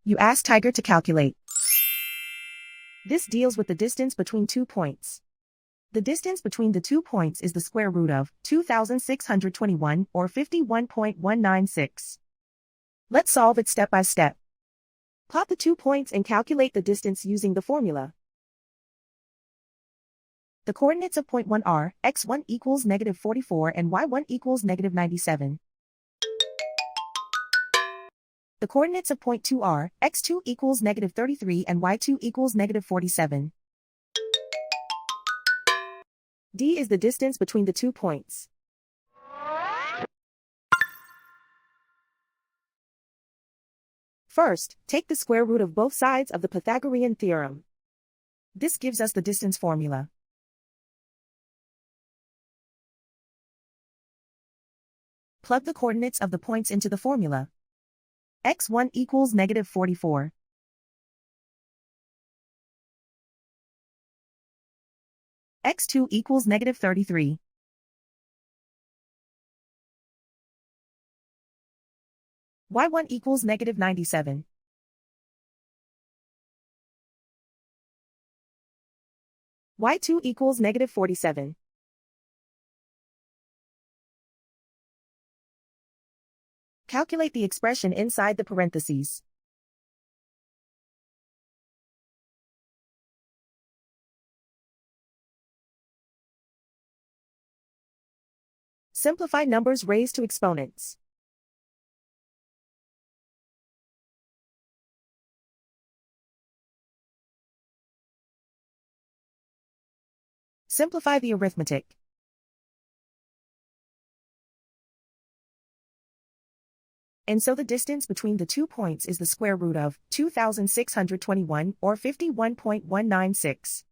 You ask Tiger to calculate. This deals with the distance between 2 points. The distance between the 2 points is the square root of 2,621 or 51.196. Let's solve it step by step. Plot the 2 points and calculate the distance using the formula. The coordinates of point 1 are x1 equals -44 and y1 equals -97. The coordinates of point 2 are x2 equals -33 and y2 equals -47. D is the distance between the 2 points. First, take the square root of both sides of the Pythagorean theorem. This gives us the distance formula. Plug the coordinates of the points into the formula. x1 equals -44. x2 equals -33. y1 equals -97. y2 equals -47. Calculate the expression inside the parentheses. Simplify numbers raised to exponents. Simplify the arithmetic. And so the distance between the 2 points is the square root of 2,621 or 51.196.